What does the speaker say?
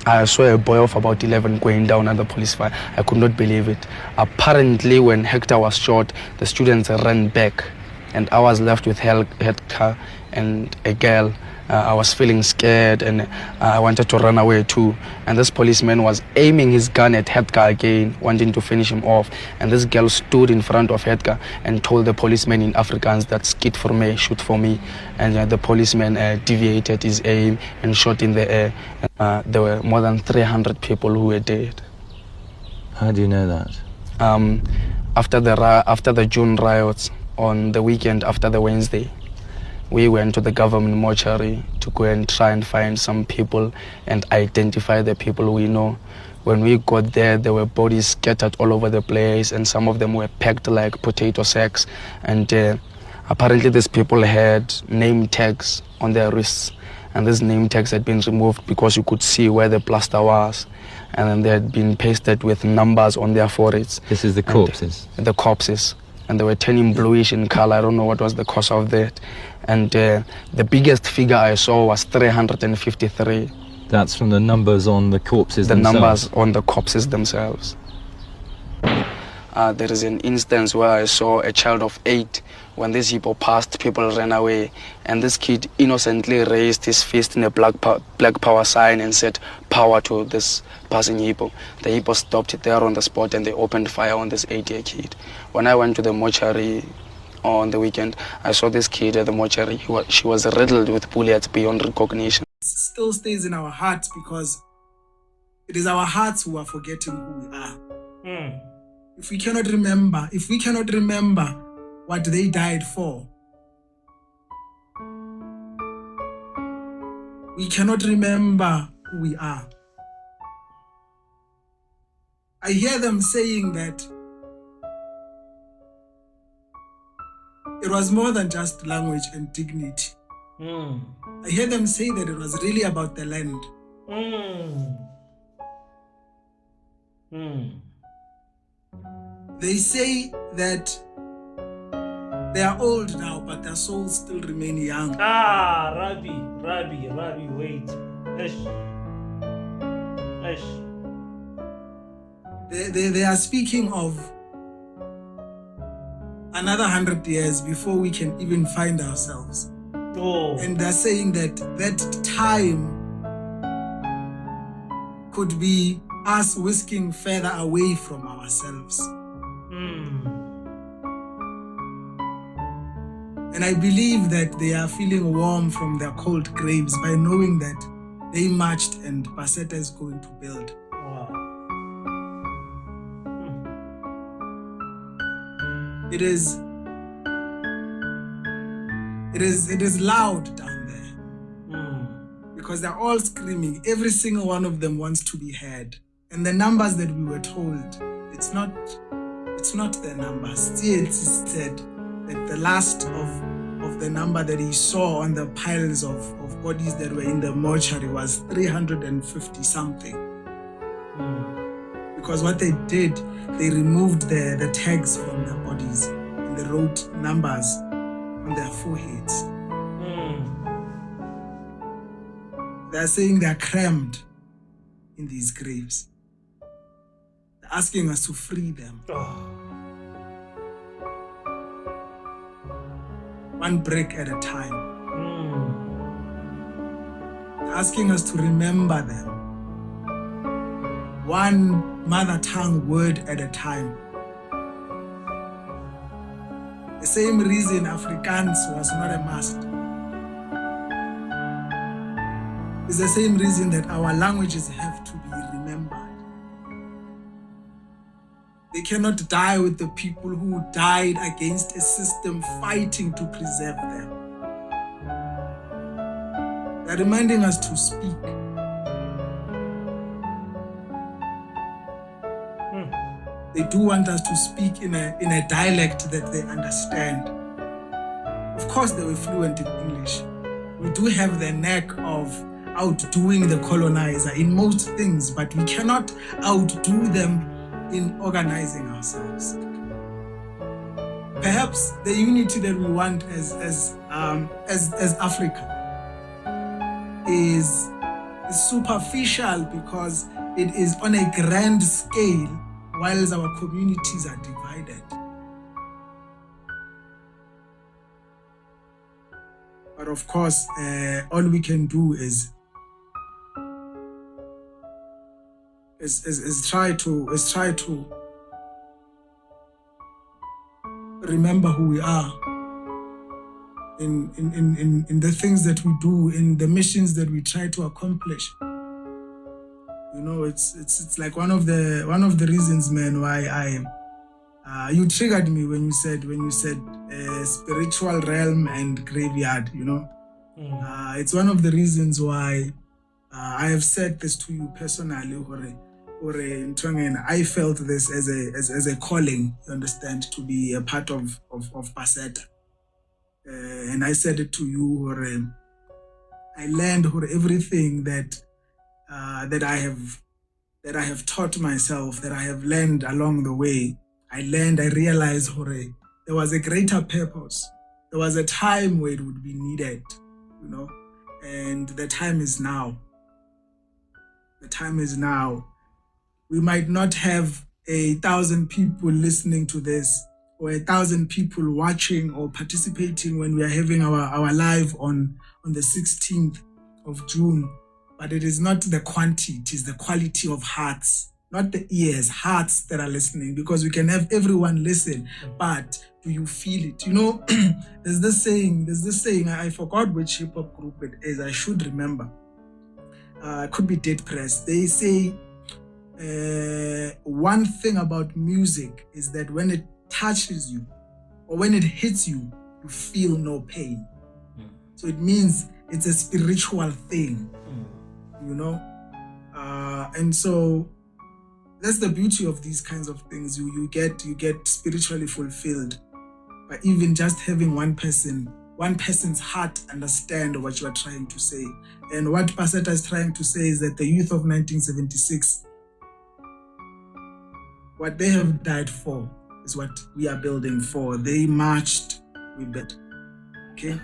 I saw a boy of about 11 going down at the police fire. I could not believe it. Apparently, when Hector was shot, the students ran back, and I was left with Hector and a girl. I was feeling scared, and I wanted to run away too. And this policeman was aiming his gun at Hector again, wanting to finish him off. And this girl stood in front of Hector and told the policeman in Afrikaans that skit for me, shoot for me. And the policeman deviated his aim and shot in the air. There were more than 300 people who were dead. How do you know that? After the June riots, on the weekend after the Wednesday, we went to the government mortuary to go and try and find some people and identify the people we know. When we got there were bodies scattered all over the place, and some of them were packed like potato sacks. And apparently these people had name tags on their wrists, and these name tags had been removed because you could see where the plaster was, and then they had been pasted with numbers on their foreheads. This is the corpses? The corpses. And they were turning bluish in color. I don't know what was the cause of that. And the biggest figure I saw was 353. That's from the numbers on the corpses themselves? The numbers on the corpses themselves. There is an instance where I saw a child of 8. When this hippo passed, people ran away. And this kid innocently raised his fist in a black power sign and said, "Power to this passing hippo." The hippo stopped there on the spot, and they opened fire on this 8-year kid. When I went to the mortuary on the weekend, I saw this kid at the mortuary. She was riddled with bullets beyond recognition. It still stays in our hearts because it is our hearts who are forgetting who we are. If we cannot remember what they died for, we cannot remember who we are. I hear them saying that it was more than just language and dignity. I hear them say that it was really about the land. They say that they are old now, but their souls still remain young. Rabbie, wait. They are speaking of another 100 years before we can even find ourselves. And they're saying that time could be us whisking further away from ourselves. And I believe that they are feeling warm from their cold graves by knowing that they marched and PASETA is going to build. It is loud down there because they're all screaming. Every single one of them wants to be heard. And the numbers that we were told, it's not the numbers. Still, said that the last of the number that he saw on the piles of bodies that were in the mortuary was 350 something. Because what they did, they removed the tags from their bodies and they wrote numbers on their foreheads. They're saying they're crammed in these graves. They're asking us to free them. One brick at a time. They're asking us to remember them. One mother tongue word at a time. The same reason Afrikaans was not a must is the same reason that our languages have to be remembered. They cannot die with the people who died against a system fighting to preserve them. They're reminding us to speak. They do want us to speak in a dialect that they understand. Of course, they were fluent in English. We do have the knack of outdoing the colonizer in most things, but we cannot outdo them in organizing ourselves. Perhaps the unity that we want as Africa is is superficial because it is on a grand scale, whilst our communities are divided. But of course, all we can do is try to remember who we are in the things that we do, in the missions that we try to accomplish. You know, it's like one of the reasons, man, why you triggered me when you said spiritual realm and graveyard. You know, it's one of the reasons why I have said this to you personally, or I felt this as a calling, you understand, to be a part of PASETA. And I said it to you, or I learned everything that I have taught myself, that I have learned along the way. I realized there was a greater purpose. There was a time where it would be needed, you know, and the time is now. The time is now. We might not have 1,000 people listening to this, or 1,000 people watching or participating when we are having our live on the 16th of June. But it is not the quantity, it is the quality of hearts, not the ears, hearts that are listening, because we can have everyone listen, but do you feel it? You know, there's this saying, I forgot which hip hop group it is, I should remember. It could be Dead Press. They say one thing about music is that when it touches you or when it hits you, you feel no pain. So it means it's a spiritual thing, you know? And so that's the beauty of these kinds of things. You get spiritually fulfilled by even just having one person's heart understand what you are trying to say. And what PASETA is trying to say is that the youth of 1976, what they have died for is what we are building for. They marched, we built. Okay?